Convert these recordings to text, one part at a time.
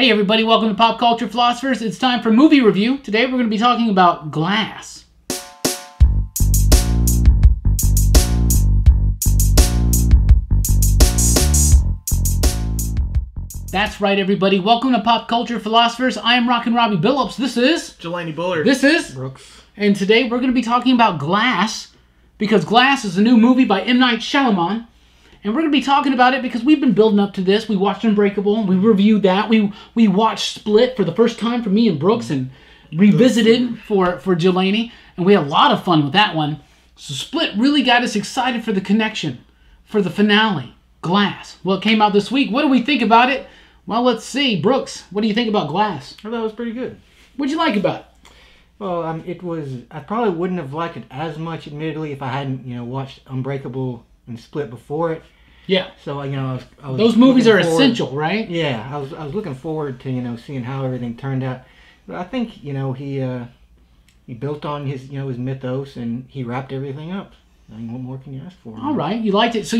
Hey everybody, welcome to Pop Culture Philosophers. It's time for movie review. Today we're going to be talking about Glass. That's right everybody, welcome to Pop Culture Philosophers. I am Rockin Robbie Billups. This is... Jelani Bullard. This is... Brooks. And today we're going to be talking about Glass, because Glass is a new movie by M. Night Shyamalan. And we're going to be talking about it because we've been building up to this. We watched Unbreakable. We reviewed that. We watched Split for the first time for me and Brooks and revisited for Jelani. And we had a lot of fun with that one. So Split really got us excited for the connection, for the finale, Glass. Well, it came out this week. What do we think about it? Well, let's see. Brooks, what do you think about Glass? I thought it was pretty good. What'd you like about it? Well, it was... I probably wouldn't have liked it as much, admittedly, if I hadn't, watched Unbreakable and Split before it. Yeah. So, I was those movies are essential, right? Yeah, I was looking forward to, seeing how everything turned out. But I think, he built on his mythos and he wrapped everything up. I mean, what more can you ask for? All right, you liked it. So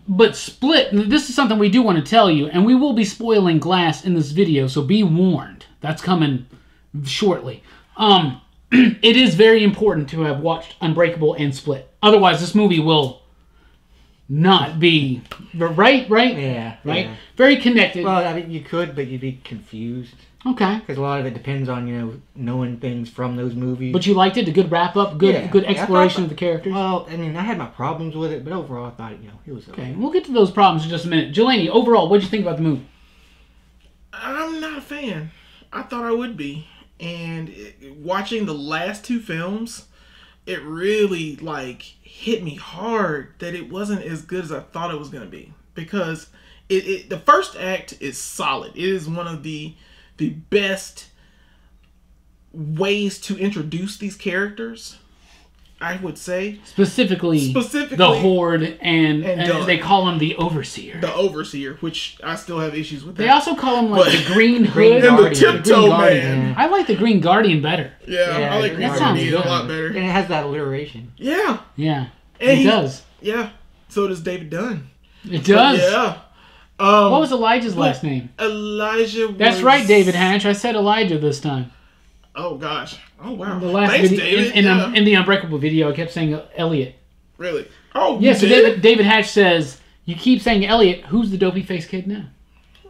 but Split, this is something we do want to tell you, and we will be spoiling Glass in this video, so be warned. That's coming shortly. It is very important to have watched Unbreakable and Split. Otherwise, this movie will not be... Right? Yeah. Right? Yeah. Very connected. Well, I mean, you could, but you'd be confused. Okay. Because a lot of it depends on, knowing things from those movies. But you liked it? A good wrap-up? Good exploration of the characters? Well, I mean, I had my problems with it, but overall I thought, it was okay. We'll get to those problems in just a minute. Jelani, overall, what did you think about the movie? I'm not a fan. I thought I would be. And watching the last two films, it really, hit me hard that it wasn't as good as I thought it was going to be. Because the first act is solid. It is one of the best ways to introduce these characters, I would say. Specifically the Horde and they call him the Overseer. The Overseer, which I still have issues with that. They also call him the Green Hood. And the Tiptoe Man. I like the Green Guardian better. Yeah, I like Green Guardian a lot better. And it has that alliteration. Yeah. Yeah. And it does. Yeah. So does David Dunn. It does. Yeah. What was Elijah's last name? Elijah was... That's right, David Hatch. I said Elijah this time. Oh, gosh. Oh, wow. The last Thanks, video, David. in the Unbreakable video, I kept saying Elliot. Really? Oh, yeah, so David Hatch says, you keep saying Elliot, who's the dopey-faced kid now?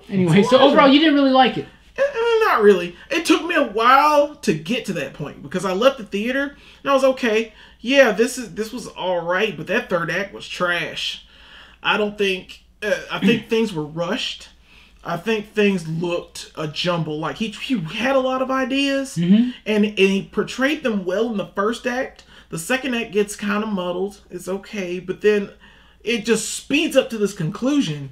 Anyway, so overall, you didn't really like it. Not really. It took me a while to get to that point because I left the theater and I was okay. Yeah, this was all right, but that third act was trash. I think things were rushed. I think things looked a jumble. Like he had a lot of ideas, and he portrayed them well in the first act. The second act gets kind of muddled. It's okay, but then it just speeds up to this conclusion.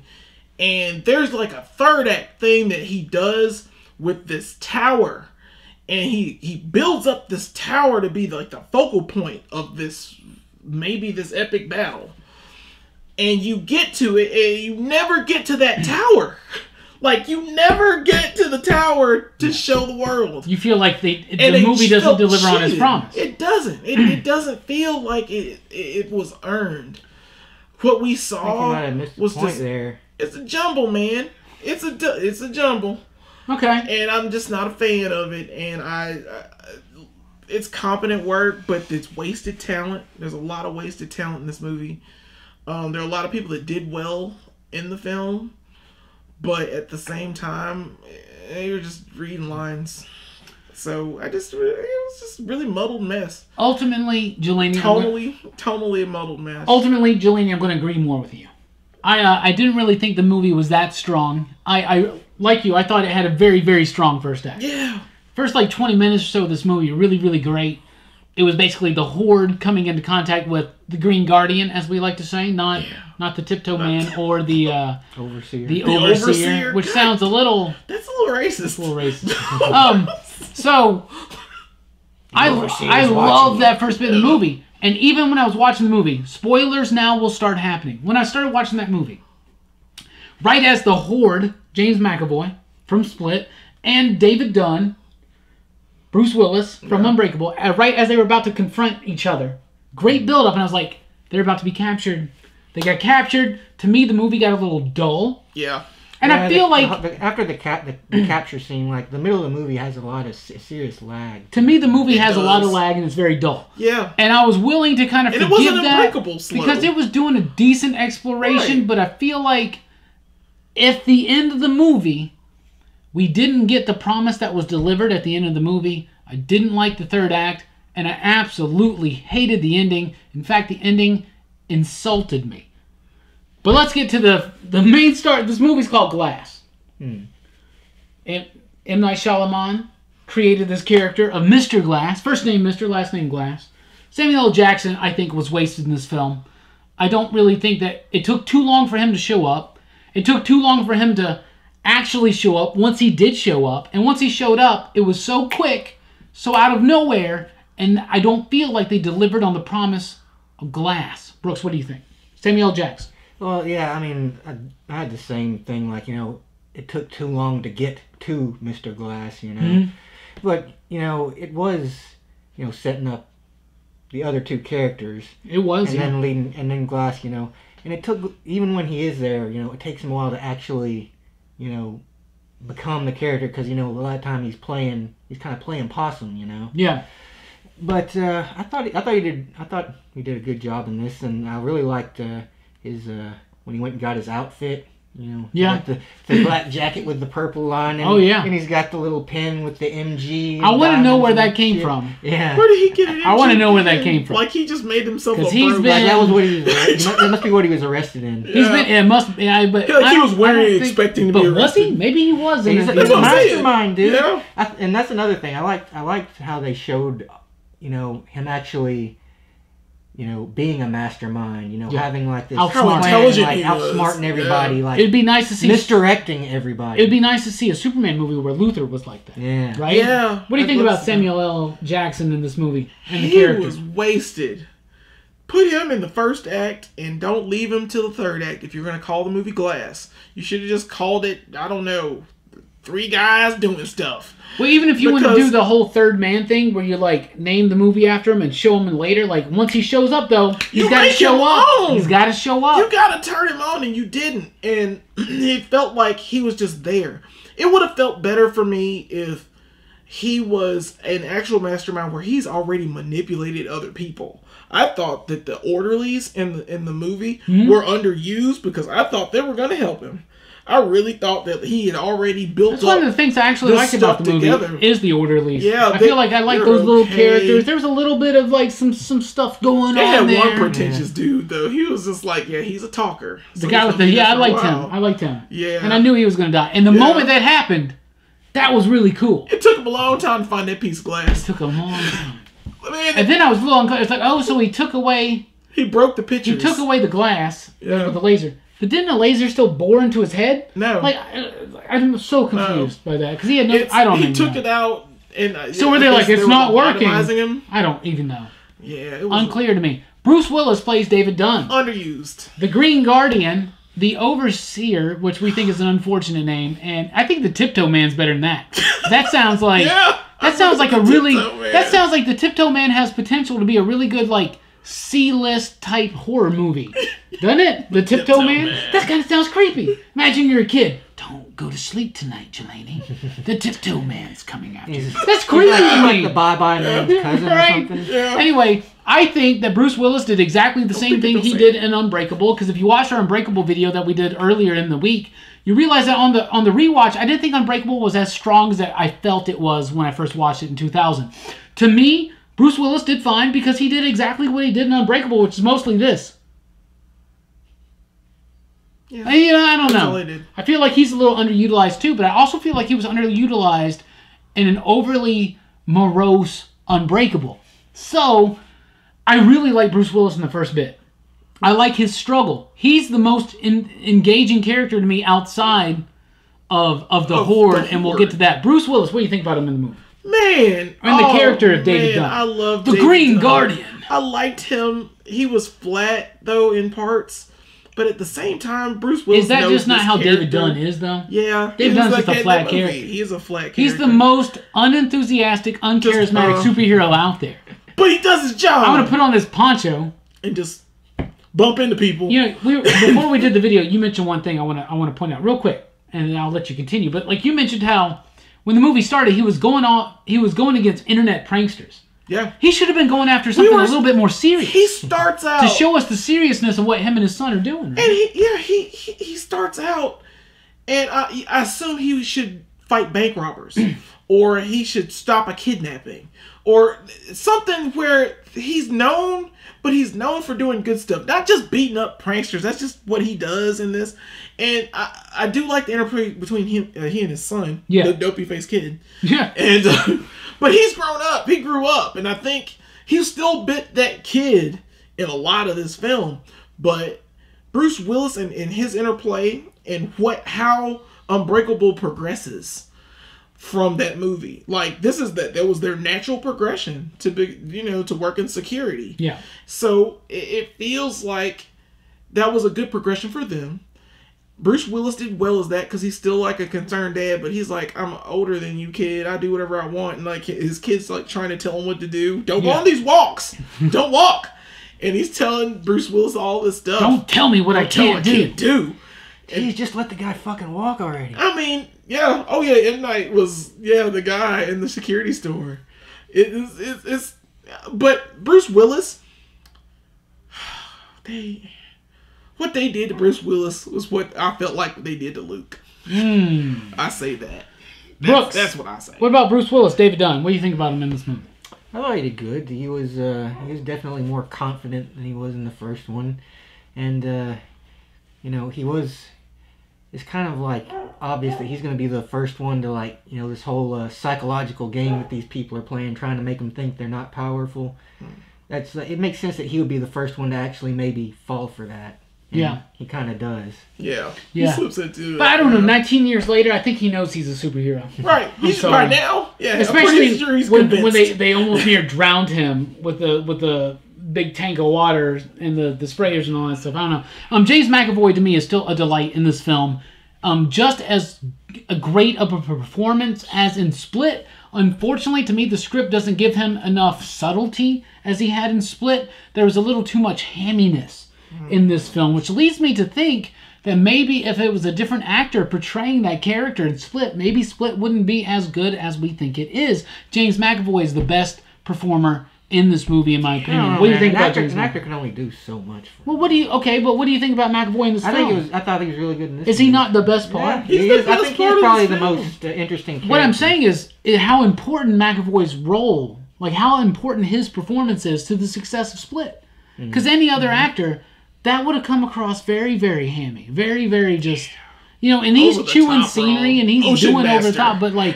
And there's like a third act thing that he does with this tower, and he builds up this tower to be like the focal point of this epic battle. And you get to it, and you never get to that tower. Like, you never get to the tower to show the world. You feel like the movie doesn't deliver on its promise. It doesn't. It doesn't feel like it was earned. What we saw was just... there. It's a jumble, man. It's a jumble. Okay. And I'm just not a fan of it. And it's competent work, but it's wasted talent. There's a lot of wasted talent in this movie. There are a lot of people that did well in the film, but at the same time, they were just reading lines. So it was just a really muddled mess. Ultimately, Jelani... Tonally a muddled mess. Ultimately, Jelani, I'm going to agree more with you. I didn't really think the movie was that strong. I like you, I thought it had a very, very strong first act. Yeah. First 20 minutes or so of this movie, really, really great. It was basically the Horde coming into contact with the Green Guardian, as we like to say, not the Tiptoe Man or the Overseer. The Overseer, which sounds a little... That's a little racist. It's a little racist. So, I love that first bit of the movie. And even when I was watching the movie, spoilers now will start happening. When I started watching that movie, right as the Horde, James McAvoy from Split, and David Dunn, Bruce Willis from Unbreakable, right as they were about to confront each other. Great build-up, and I was like, they're about to be captured. They got captured. To me, the movie got a little dull. Yeah. And I feel like after the capture scene, like the middle of the movie has a lot of serious lag. To me, the movie has a lot of lag and it's very dull. Yeah. And I was willing to kind of forgive that. And it wasn't Unbreakable slow. Because it was doing a decent exploration, Right. but I feel like at the end of the movie, we didn't get the promise that was delivered at the end of the movie. I didn't like the third act, and I absolutely hated the ending. In fact, the ending insulted me. But let's get to the main start. This movie's called Glass. And M. Night Shyamalan created this character of Mr. Glass. First name Mr., last name Glass. Samuel L. Jackson, I think, was wasted in this film. I don't really think that it took too long for him to show up. It took too long for him to actually show up once he did show up. And once he showed up, it was so quick, so out of nowhere, and I don't feel like they delivered on the promise of Glass. Brooks, what do you think? Samuel L. Jackson. Well, yeah, I mean, I had the same thing, like, it took too long to get to Mr. Glass, Mm-hmm. But, it was, setting up the other two characters. It was, and then Glass, and it took, even when he is there, it takes him a while to actually, become the character, because, a lot of time he's kind of playing possum, Yeah. But I thought he did a good job in this, and I really liked his when he went and got his outfit. Yeah. Like the black jacket with the purple line. And, and he's got the little pin with the MG. I want to know where that came from. Yeah. Where did he get it? I want to know where that came from. Like he just made himself a he's been, that was what he was. That must be what he was arrested in. He's been. It must. Yeah, but he was wearing expecting to be arrested. But was he? Maybe he was. He's a mastermind, dude. Yeah. And that's another thing. I liked how they showed, him actually. Being a mastermind, having like this Outsmart. Intelligent like he was. outsmarting everybody, like it'd be nice to see misdirecting everybody. It'd be nice to see a Superman movie where Luthor was like that. Yeah. Right? Yeah. What do you think about Samuel L. Jackson in this movie and the He character? was wasted. Put him in the first act and don't leave him till the third act if you're going to call the movie Glass. You should have just called it, I don't know, 3 guys doing stuff. Well, even if you want to do the whole third man thing where you like name the movie after him and show him later, like once he shows up though, he's got to show up. He's got to show up. You got to turn him on, and you didn't. And it felt like he was just there. It would have felt better for me if he was an actual mastermind where he's already manipulated other people. I thought that the orderlies in the movie were underused because I thought they were going to help him. I really thought that he had already built That's one of the things I actually liked about the movie is the orderlies. Yeah, I feel like I like those little characters. There was a little bit of like some stuff going on there. They had one pretentious dude though. He was just like, yeah, he's a talker. The guy with the I liked him. I liked him. Yeah, and I knew he was going to die. And the moment that happened, that was really cool. It took him a long time to find that piece of glass. It took a long time. And then I was a little unclear. It's like, oh, so he took away. He broke the pictures. He took away the glass with the laser. But didn't the laser still bore into his head? No. Like, I'm so confused by that. Because he had no... I don't know. He took it out and... So were they like, it's not working? Him? I don't even know. Yeah, it was... Unclear to me. Bruce Willis plays David Dunn. Underused. The Green Guardian, the Overseer, which we think is an unfortunate name, and I think the Tiptoe Man's better than that. That sounds like... that sounds like a really... That sounds like the Tiptoe Man has potential to be a really good, like... C-list type horror movie. Doesn't it? The Tiptoe Man? That kind of sounds creepy. Imagine you're a kid. Don't go to sleep tonight, Jelani. The Tiptoe Man's coming after you. That's creepy to me. Like the Bye-Bye Man's cousin or something. Yeah. Anyway, I think that Bruce Willis did exactly the same thing he did in Unbreakable, because if you watch our Unbreakable video that we did earlier in the week, you realize that on the rewatch, I didn't think Unbreakable was as strong as I felt it was when I first watched it in 2000. To me, Bruce Willis did fine because he did exactly what he did in Unbreakable, which is mostly this. Yeah. And, I don't know. All he did. I feel like he's a little underutilized too, but I also feel like he was underutilized in an overly morose Unbreakable. So, I really like Bruce Willis in the first bit. I like his struggle. He's the most engaging character to me outside of the Horde, and we'll get to that. Bruce Willis, what do you think about him in the movie? Man. And the character of David Dunn. I love the Green Guardian. I liked him. He was flat, though, in parts. But at the same time, Bruce Willis is that knows just not how character. David Dunn is, though? Yeah. David Dunn's just a flat character. He is a flat character. He's the most unenthusiastic, uncharismatic superhero out there. But he does his job. I'm going to put on this poncho. And just bump into people. Before we did the video, you mentioned one thing I want to point out real quick. and then I'll let you continue. But like you mentioned, how when the movie started, he was going against internet pranksters. Yeah. He should have been going after something a little bit more serious. He starts out to show us the seriousness of what him and his son are doing. Right? And he starts out, and I assume he should fight bank robbers, or he should stop a kidnapping, or something where he's known, but he's known for doing good stuff, not just beating up pranksters. That's just what he does in this. And I do like the interplay between he and his son, the dopey faced kid. Yeah. And but he's grown up. He grew up, and I think he's still bit that kid in a lot of this film. But Bruce Willis and his interplay and how Unbreakable progresses from that movie, like that was their natural progression to be, to work in security. Yeah. So it feels like that was a good progression for them. Bruce Willis did well as that because he's still like a concerned dad, but he's like, I'm older than you, kid. I do whatever I want. And like his kid's like trying to tell him what to do. Don't go on these walks. Don't walk. And he's telling Bruce Willis all this stuff. Don't tell me what I can't do. Jeez, just let the guy fucking walk already. I mean, yeah. Oh yeah, M. Night was the guy in the security store. But Bruce Willis, what they did to Bruce Willis was what I felt like they did to Luke. I say that. Brooks, that's what I say. What about Bruce Willis, David Dunn? What do you think about him in this movie? I thought he did good. He was definitely more confident than he was in the first one, and it's kind of like obvious that he's going to be the first one to this whole psychological game that these people are playing, trying to make them think they're not powerful. It makes sense that he would be the first one to actually maybe fall for that. And he kind of does. Yeah. He slips into it. But I don't know. 19 years later, I think he knows he's a superhero. Right. By now. Yeah. Especially sure he's when they almost near drowned him with the big tank of water and the sprayers and all that stuff. I don't know. James McAvoy to me is still a delight in this film. Just as a great of a performance as in Split. Unfortunately, to me, the script doesn't give him enough subtlety as he had in Split. There was a little too much hamminess in this film, which leads me to think that maybe if it was a different actor portraying that character in Split, maybe Split wouldn't be as good as we think it is. James McAvoy is the best performer in this movie, in my opinion. What do you think about James McAvoy? An actor can only do so much. Well, what do you think about McAvoy in this film? I thought he was really good in this. Is he not the best part? Yeah, I think he's probably the most interesting character. What I'm saying is how important McAvoy's role, like how important his performance is to the success of Split. Because any other actor, that would have come across very, very hammy. Very, very just, and he's chewing scenery and he's doing over the top. But like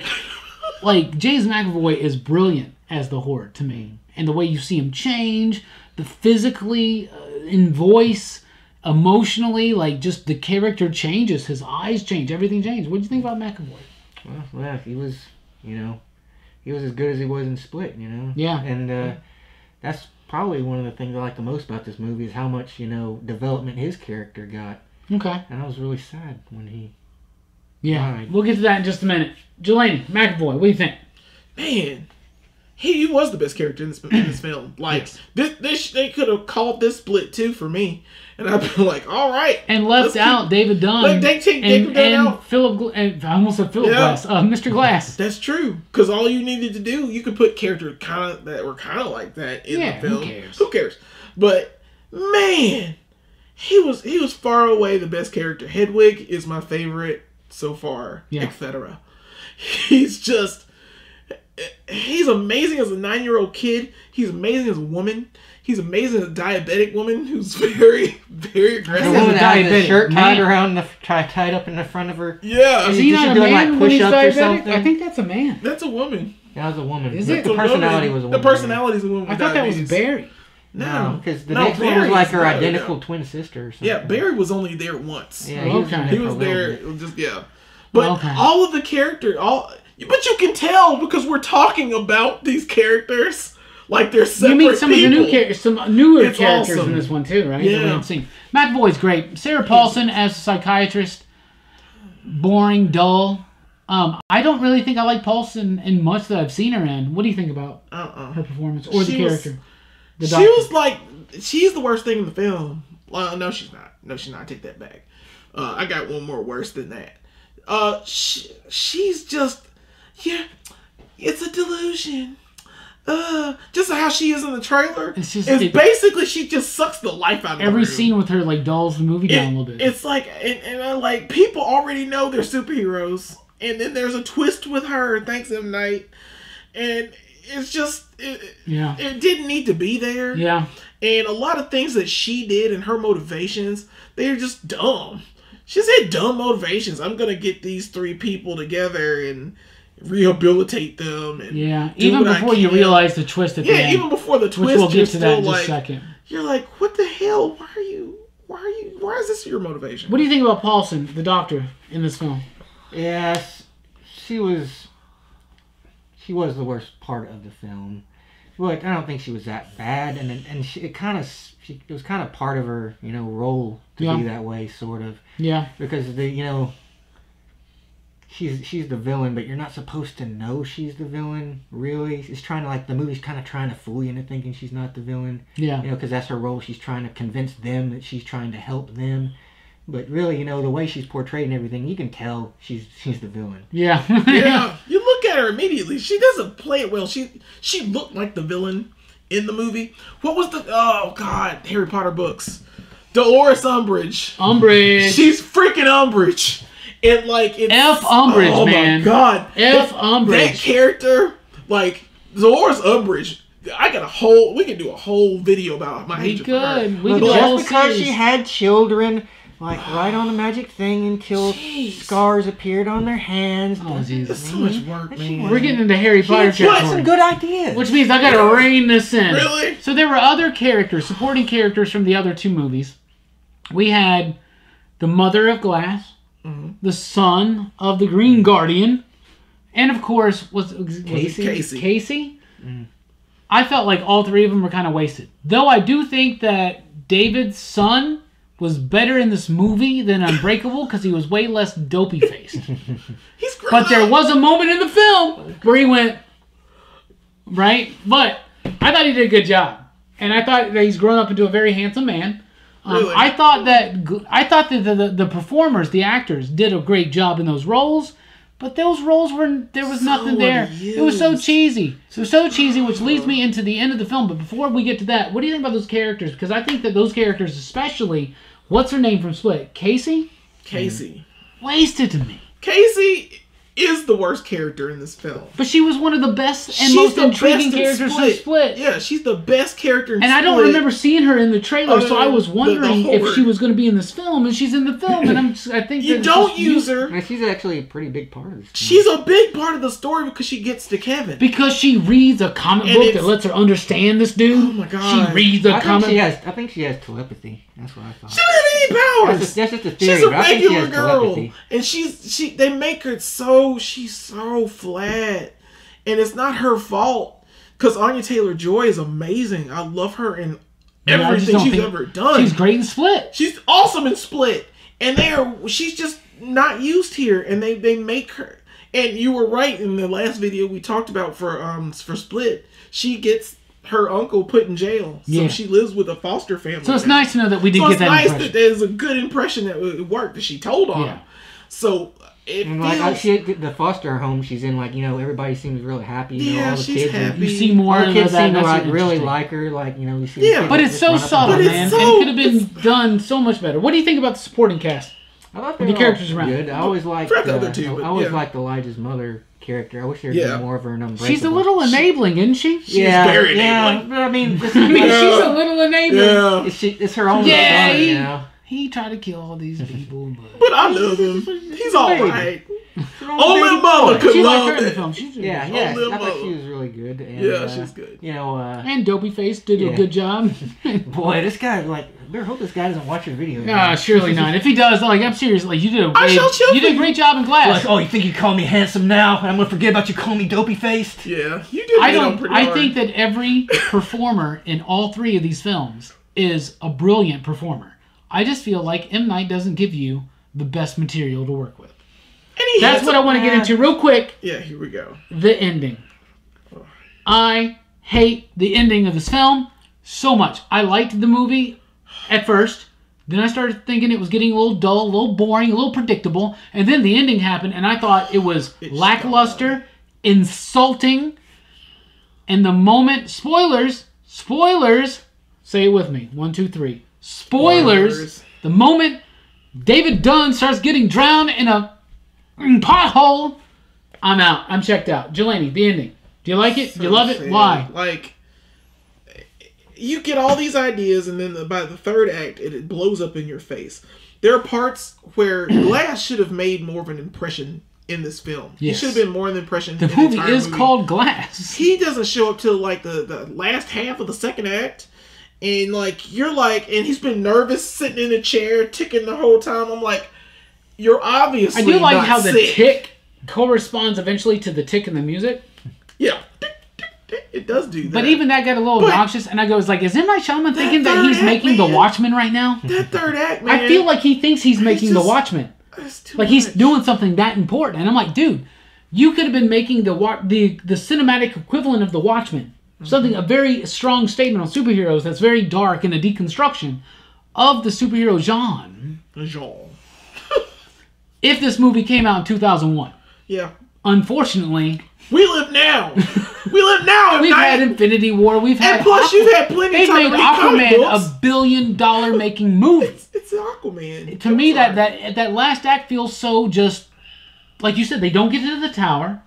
James McAvoy is brilliant as the Horde to me. And the way you see him change, the physically, in voice, emotionally, like just the character changes. His eyes change. Everything changes. What do you think about McAvoy? Well, he was as good as he was in Split, Yeah. And that's probably one of the things I like the most about this movie is how much, development his character got. Okay. And I was really sad when he died. We'll get to that in just a minute. Jelani, McAvoy, what do you think? Man, he was the best character in this film. Like, this they could have called this Split 2 for me. And I'd be like, all right. And left out David Dunn. And Philip, I almost said Philip Glass. Mr. Glass. That's true. Because all you needed to do, you could put characters that were kind of like that in the film. Who cares? But, man, he was far away the best character. Hedwig is my favorite so far, etc. He's amazing as a 9-year-old kid. He's amazing as a woman. He's amazing as a diabetic woman who's very, very aggressive. The woman that has a shirt tied up in the front of her. Yeah. Is he not a man when he's diabetic? I think that's a man. That's a woman. That was a woman. Is it? The personality was a woman. The personality is a woman. I thought that was Barry. No, because the next one was like her identical twin sister or something. Yeah, Barry was only there once. Yeah, he was there. But all of the characters, but you can tell because we're talking about these characters like they're separate. You meet some of the new characters, some newer characters awesome. In this one too, right? Yeah. That we haven't seen. McAvoy's great. Sarah Paulson as a psychiatrist, boring, dull. I don't really think I like Paulson in much that I've seen her in. What do you think about her performance or the character? She's the worst thing in the film. Well, no, she's not. I take that back. I got one more worse than that. She's just, yeah, it's a delusion. Just how she is in the trailer. It's basically she just sucks the life out of every scene with her like dulls the movie down a little bit. It's like, and like people already know they're superheroes, and then there's a twist with her. Thanks, M. Night, and it's just it didn't need to be there. Yeah, and a lot of things that she did and her motivations, they're just dumb. She said dumb motivations. I'm gonna get these 3 people together and rehabilitate them. And even before you realize the twist at the end. Yeah, even before the twist, which we'll get to that in just a second. You're like, what the hell? Why is this your motivation? What do you think about Paulson, the doctor, in this film? Yes, she was the worst part of the film. But I don't think she was that bad, and it was kind of part of her, role to be that way, sort of. Yeah. Because she's the villain, but you're not supposed to know she's the villain, really. It's trying to, the movie's kind of trying to fool you into thinking she's not the villain. Yeah. Because that's her role. She's trying to convince them that she's trying to help them. But really, the way she's portrayed and everything, you can tell she's the villain. Yeah. Yeah. You look at her immediately. She doesn't play it well. She looked like the villain in the movie. What was Harry Potter books. Dolores Umbridge. She's freaking Umbridge. And F Umbridge, man. Oh my god. F Umbridge. That character, Dolores Umbridge. We can do a whole video about my hatred for her. We could do a whole because series. she had children, right on the magic thing until scars appeared on their hands. Oh, Jesus. It's so much work, man. We're getting into Harry Potter She had some territory. good ideas. Which means I gotta rein this in. Really? So there were other supporting characters from the other 2 movies. We had the Mother of Glass, the son of the Green Guardian, and of course, was Casey? I felt like all 3 of them were kind of wasted. Though I do think that David's son was better in this movie than Unbreakable because he was way less dopey-faced. He's great. But there was a moment in the film where he went, right? But I thought he did a good job. And I thought that he's grown up into a very handsome man. Really? I thought that the performers, the actors, did a great job in those roles, but those roles there was nothing there. It was so cheesy. It was so cheesy, which leads me into the end of the film. But before we get to that, what do you think about those characters? Because I think that those characters, especially, what's her name from Split? Casey? Wasted to me. Casey is the worst character in this film. But she was one of the best and most intriguing characters from Split. Yeah, she's the best character in Split. And I don't remember seeing her in the trailer, so I was wondering if she was going to be in this film, and she's in the film, and I think you don't use her. Man, she's actually a pretty big part of this. She's a big part of the story because she gets to Kevin. Because she reads a comic book that lets her understand this dude. Oh my god. She reads a comic book. I think she has telepathy. That's what I thought. She doesn't have any powers. That's just a theory. She's a but I think she regular has girl, telepathy. and they make her she's so flat, and it's not her fault. Because Anya Taylor-Joy is amazing. I love her in everything she's ever done. She's great in Split. She's awesome in Split, and she's just not used here, and they make her. And you were right in the last video we talked about for Split. She gets her uncle put in jail, so she lives with a foster family. So it's nice to know that we did get that impression. impression. That there's a good impression that it worked, that she told on him. So it feels... the foster home she's in, everybody seems really happy. All the she's kids happy. You see more all the kids of that. seem to really like her. You see. Yeah, but it's so subtle, man. So, and it could have been done so much better. What do you think about the supporting cast? I thought the characters around. Good. I always liked. Liked Elijah's mother character. I wish there would be more of her in Unbreakable. She's a little enabling, isn't she? She's very enabling. Yeah, but I mean, she's a little enabling. Yeah. It's her own son, he tried to kill all these people, but I love him. He's all right. Only mama could love him. I thought she was really good. And, she's good. And Dopey Face did a good job. Boy, this guy, better hope this guy doesn't watch your video. Nah, surely not. If he does, I'm serious. You did a great job in Glass. You think you call me handsome now? I'm gonna forget about you calling me dopey faced. Yeah, you did. I think that every performer in all 3 of these films is a brilliant performer. I just feel like M. Night doesn't give you the best material to work with. That's what I want to get into real quick. Yeah, here we go. The ending. I hate the ending of this film so much. I liked the movie at first. Then I started thinking it was getting a little dull, a little boring, a little predictable. And then the ending happened, and I thought it was lackluster, insulting. And the moment... Spoilers! Say it with me. 1, 2, 3. Spoilers! The moment David Dunn starts getting drowned in a pothole, I'm out. I'm checked out. Jelani, the ending. Do you like it? Do you love it? Why? Like, you get all these ideas, and then by the third act, it blows up in your face. There are parts where Glass should have made more of an impression in this film. Yes. He should have been more of an impression. The movie is called Glass. He doesn't show up till like the last half of the second act, and like you're like, and he's been nervous sitting in a chair, ticking the whole time. I'm like, you're obviously. I do like how sick. the tick corresponds eventually to the tick in the music. Yeah. It does do that. But even that got a little obnoxious, and I go, like, is M. Night Shyamalan thinking that he's making The Watchmen right now? That third act, man. I feel like he thinks he's making The Watchmen. Like, he's doing something that important. And I'm like, dude, you could have been making the cinematic equivalent of The Watchmen. Something, a very strong statement on superheroes that's very dark and a deconstruction of the superhero genre. If this movie came out in 2001. Yeah. Unfortunately... We live now. We've had Infinity War. We've had. And plus, you've had plenty of time. They made Aquaman $1 billion making movie. It's Aquaman. To me, that last act feels so just like you said. They don't get into the tower.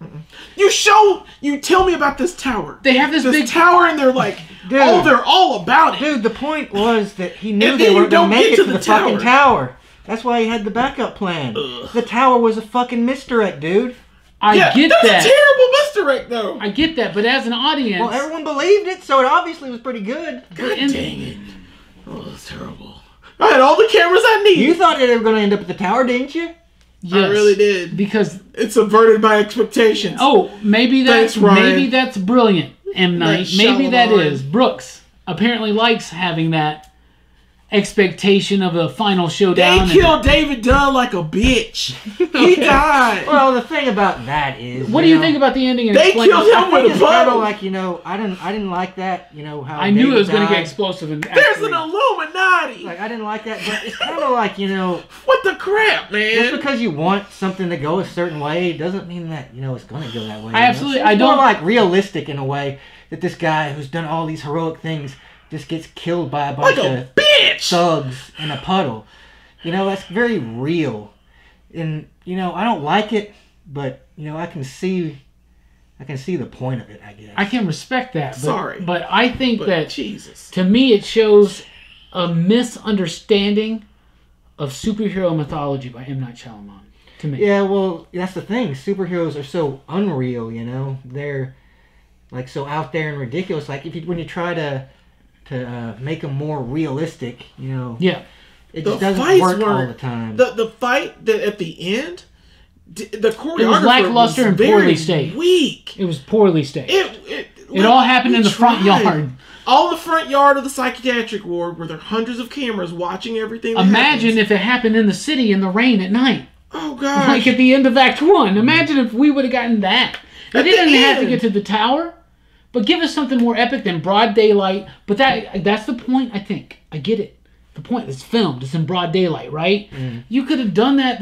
You tell me about this tower. They have this big tower, and they're like, dude, oh, they're all about it. Dude, the point was that he knew they weren't going to make it to the fucking tower. That's why he had the backup plan. The tower was a fucking misdirect, dude. I get that. That's a terrible misdirect, though. I get that, but as an audience... Well, everyone believed it, so it obviously was pretty good. God dang it. Oh, that's terrible. I had all the cameras I needed. You thought they were going to end up at the tower, didn't you? Yes. I really did. Because... It subverted my expectations. Oh, maybe that's brilliant, M. Night. Maybe that is. Brooks apparently likes having that expectation of a final showdown. They killed David Dunn like a bitch. He died. Well, the thing about that is, what do you think about the ending? They killed him with a bow. Like, I didn't like that. How I knew it was going to get explosive. And there's an Illuminati. Like, I didn't like that, but it's kind of like what the crap, man. Just because you want something to go a certain way doesn't mean that it's going to go that way. I don't more like realistic in a way that this guy who's done all these heroic things just gets killed by a bunch of thugs in a puddle. That's very real. And, I don't like it, but, I can see the point of it, I guess. I can respect that. Sorry. But I think that, Jesus. To me, it shows a misunderstanding of superhero mythology by M. Night Shyamalan, to me. Yeah, well, that's the thing. Superheroes are so unreal, They're, like, so out there and ridiculous. Like, when you try to make them more realistic, Yeah. It just doesn't work all the time. The fight that at the end, the choreographer was lackluster and poorly staged. Weak. It was poorly staged. It all happened in the front yard. All in the front yard of the psychiatric ward where there are hundreds of cameras watching everything that Imagine happens. if it happened in the city in the rain at night. Oh, God. Like at the end of Act 1. Imagine if we would have gotten that. It didn't have to get to the tower. But give us something more epic than broad daylight. But that's the point, I think. I get it. The point is filmed. It's in broad daylight, right? Mm. You could have done that.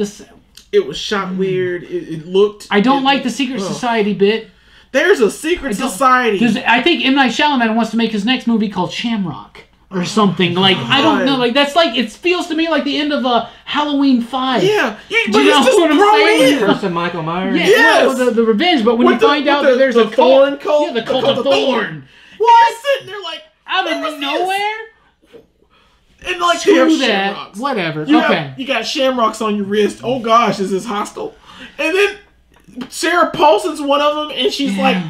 It was shot weird. It looked... I don't like the secret society bit. There's a secret society. I think M. Night Shyamalan wants to make his next movie called Shamrock. Or something. Like, I don't know. Like, that's like... It feels to me like the end of Halloween 5. Yeah. Do you know what I'm saying? Versus Michael Myers. Yeah, yes. the revenge. But when you find out that there's a cult... Yeah, the cult of Thorn. What? You're sitting there like... Out of nowhere? And like, screw that. Shamrocks. Whatever. You got shamrocks on your wrist. Oh, gosh, is this hostile? And then Sarah Paulson's one of them, and she's like...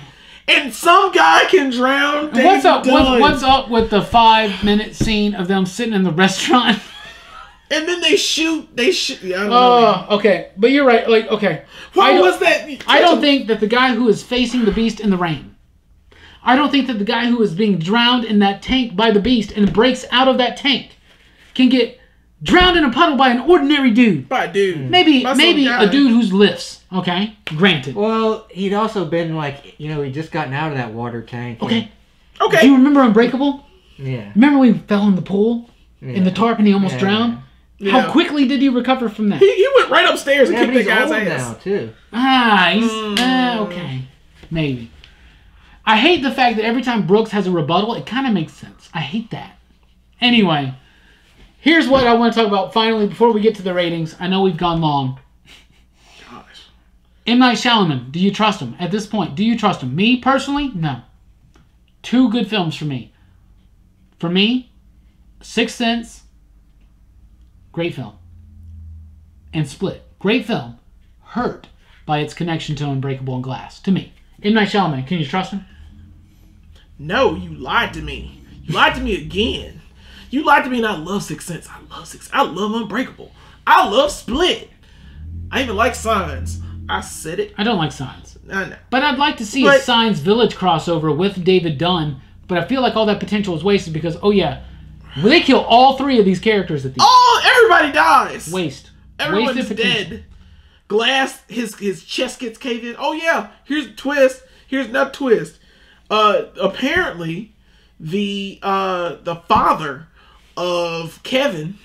And some guy can drown. What's up with the 5-minute scene of them sitting in the restaurant? And then they shoot. Yeah, I don't know. Okay. But you're right. Like, okay. What was that? I don't think that the guy who is facing the beast in the rain. I don't think that the guy who is being drowned in that tank by the beast and breaks out of that tank can get drowned in a puddle by an ordinary dude. By a dude. Maybe a dude who's lifts. Okay, granted. Well, he'd also been like, he'd just gotten out of that water tank. Okay. Do you remember Unbreakable? Yeah. Remember when he fell in the pool? in the tarp and he almost drowned? Yeah. How quickly did he recover from that? He went right upstairs and Yeah, kicked but that he's guy's old ass. now, too. He's okay. Maybe. I hate the fact that every time Brooks has a rebuttal, it kind of makes sense. I hate that. Anyway, here's what I want to talk about finally before we get to the ratings. I know we've gone long. Gosh. M. Night Shyamalan, do you trust him? At this point, do you trust him? Me, personally, no. 2 good films for me. For me, Sixth Sense, great film. And Split, great film. Hurt by its connection to Unbreakable and Glass. To me. M. Night Shyamalan, can you trust him? No, you lied to me. You lied to me again. You lied to me and I love Sixth Sense. I love Sixth Sense. I love Unbreakable. I love Split. I even like Signs. I said it. I don't like Signs. I know. But I'd like to see a Signs Village crossover with David Dunn. But I feel like all that potential is wasted because, they kill all 3 of these characters at the end. Everybody dies. Waste. Everyone's Wasted potential. dead. Glass, his chest gets caved in. Oh yeah, here's a twist. Here's another twist. Apparently, the father of Kevin,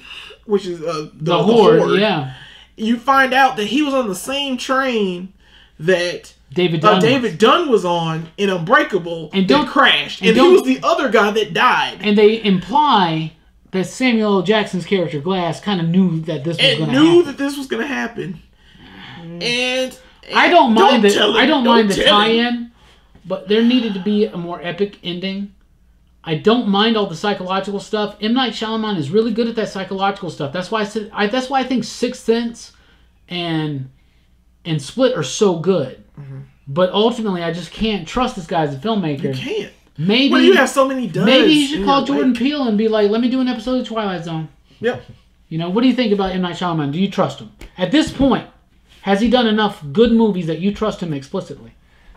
which is the Horde, yeah. You find out that he was on the same train that David Dunn was on in Unbreakable and that crashed. And he was the other guy that died. And they imply that Samuel L. Jackson's character, Glass, kind of knew that this was going to happen. Knew that this was going to happen. And I don't mind the tie-in, tie-in, but there needed to be a more epic ending. I don't mind all the psychological stuff. M. Night Shyamalan is really good at that psychological stuff. That's why that's why I think Sixth Sense and Split are so good. Mm-hmm. But ultimately, I just can't trust this guy as a filmmaker. You can't. Maybe well, you have so many duds. Maybe you should call Jordan Peele and be like, "Let me do an episode of Twilight Zone." Yep. What do you think about M. Night Shyamalan? Do you trust him at this point? Has he done enough good movies that you trust him explicitly?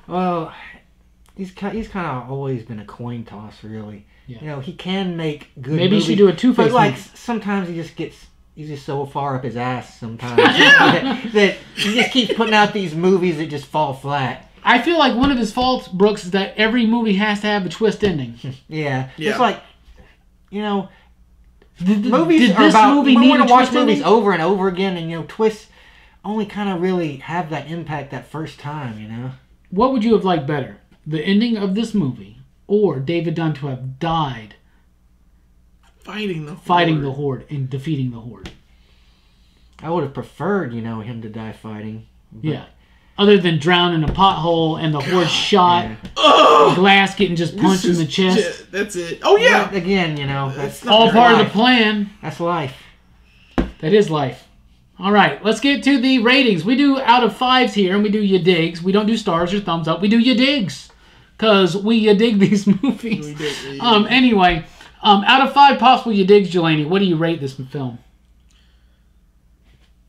Well, he's kind of always been a coin toss, really. Yeah. He can make good movies. Maybe he should do a Two-Face movie. Sometimes he's just so far up his ass sometimes that he just keeps putting out these movies that just fall flat. I feel like one of his faults, Brooks, is that every movie has to have a twist ending. Yeah. It's like, movies are about, we want to watch movies ending? over and over again, and twists only kind of really have that impact that first time, What would you have liked better? The ending of this movie or David Dunn to have died fighting the Horde and defeating the Horde? I would have preferred, him to die fighting. Yeah. Other than drown in a pothole and the Horde shot, Glass getting just punched in the chest. That's it. Oh, yeah. But again, that's all part of the plan. That's life. That is life. All right, let's get to the ratings. We do out of 5s here, and we do ya digs. We don't do stars or thumbs up. We do ya digs, because we ya dig these movies. Anyway, out of 5 possible ya digs, Jelani, what do you rate this film?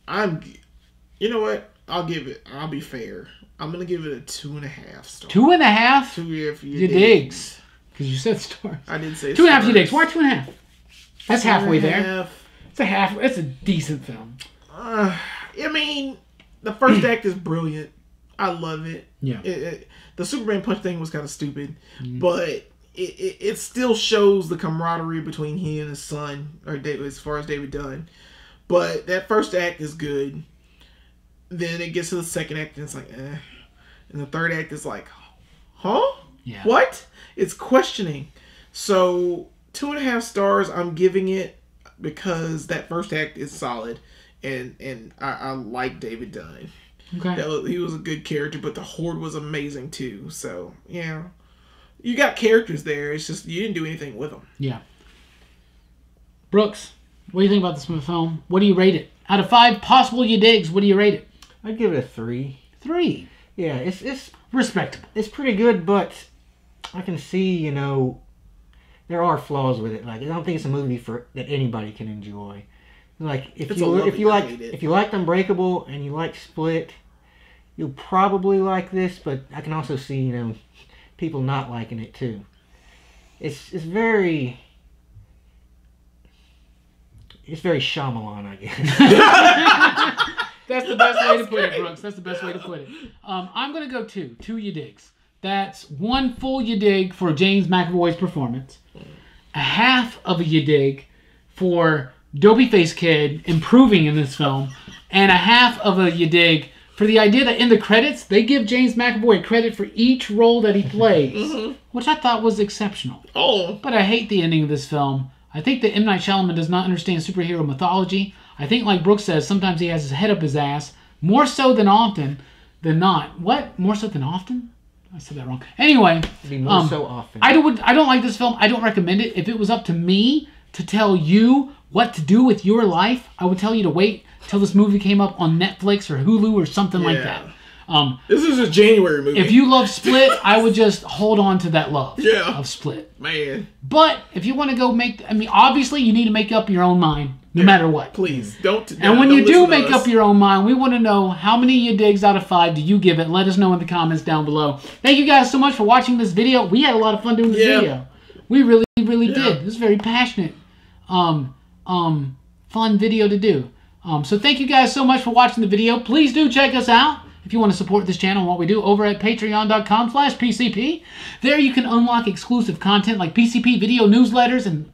You know what? I'll be fair. I'm going to give it a 2.5 stars. 2.5? 2 for ya digs. Because you said stars. I did say 2.5 ya digs. Why 2.5? That's halfway there. It's It's a decent film. The first act is brilliant. I love it. Yeah. The Superman punch thing was kind of stupid, but it still shows the camaraderie between he and his son, or as far as David Dunn. But that first act is good. Then it gets to the second act and it's like, eh. And the third act is like, huh? Yeah. What? It's questioning. So 2.5 stars I'm giving it because that first act is solid. And I like David Dunn. Okay. He was a good character, but the Horde was amazing too. So, yeah. You got characters there. It's just you didn't do anything with them. Yeah. Brooks, what do you think about this film? What do you rate it? Out of 5 possible ya digs, what do you rate it? I'd give it a 3. 3? Yeah, it's respectable. It's pretty good, but I can see, there are flaws with it. Like, I don't think it's a movie that anybody can enjoy. Like if you liked Unbreakable and you like Split, you'll probably like this. But I can also see people not liking it too. It's very Shyamalan, I guess. That's the best way to put it, Brooks. That's the best way to put it. I'm gonna go 2 ya digs. That's 1 full ya dig for James McAvoy's performance, a half of a ya dig for Dopey Face Kid improving in this film, and a half of a you dig for the idea that in the credits they give James McAvoy credit for each role that he plays, which I thought was exceptional. But I hate the ending of this film. I think that M. Night Shyamalan does not understand superhero mythology. I think, like Brooks says, sometimes he has his head up his ass, more so than often than not. What? More so than often? I said that wrong. Anyway, more so often. I don't like this film. I don't recommend it. If it was up to me to tell you what to do with your life, I would tell you to wait till this movie came up on Netflix or Hulu or something like that. This is a January movie. If you love Split, I would just hold on to that love of Split. Man. But if you want to go obviously you need to make up your own mind no matter what. Please, don't. And when you do make up your own mind, we want to know how many you digs out of 5 do you give it. Let us know in the comments down below. Thank you guys so much for watching this video. We had a lot of fun doing this video. We really, really did. It was very passionate, fun video to do. So thank you guys so much for watching the video. Please do check us out if you want to support this channel and what we do over at patreon.com/PCP. There you can unlock exclusive content like PCP video newsletters and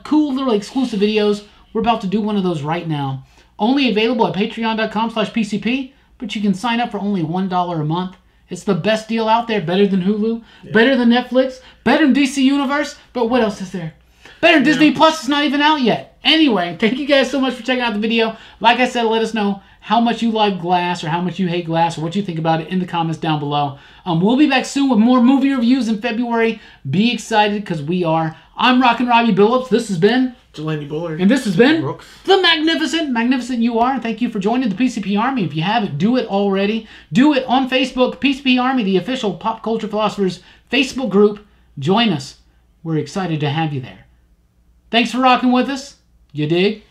cool little exclusive videos. We're about to do one of those right now. Only available at patreon.com/PCP, but you can sign up for only $1 a month. It's the best deal out there. Better than Hulu, better than Netflix, better than DC Universe, but what else is there? Better than Disney Plus. It's not even out yet. Anyway, thank you guys so much for checking out the video. Like I said, let us know how much you like Glass or how much you hate Glass or what you think about it in the comments down below. We'll be back soon with more movie reviews in February. Be excited because we are. I'm Rockin Robbie Billups. This has been Jelani, Bullard. And this has been Brooks. the magnificent you are. Thank you for joining the PCP Army. If you haven't, do it already. Do it on Facebook. PCP Army, the official Pop Culture Philosophers Facebook group. Join us. We're excited to have you there. Thanks for rocking with us. You dig?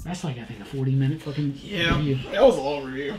That's like, I think, a 40-minute fucking review. That was a long review.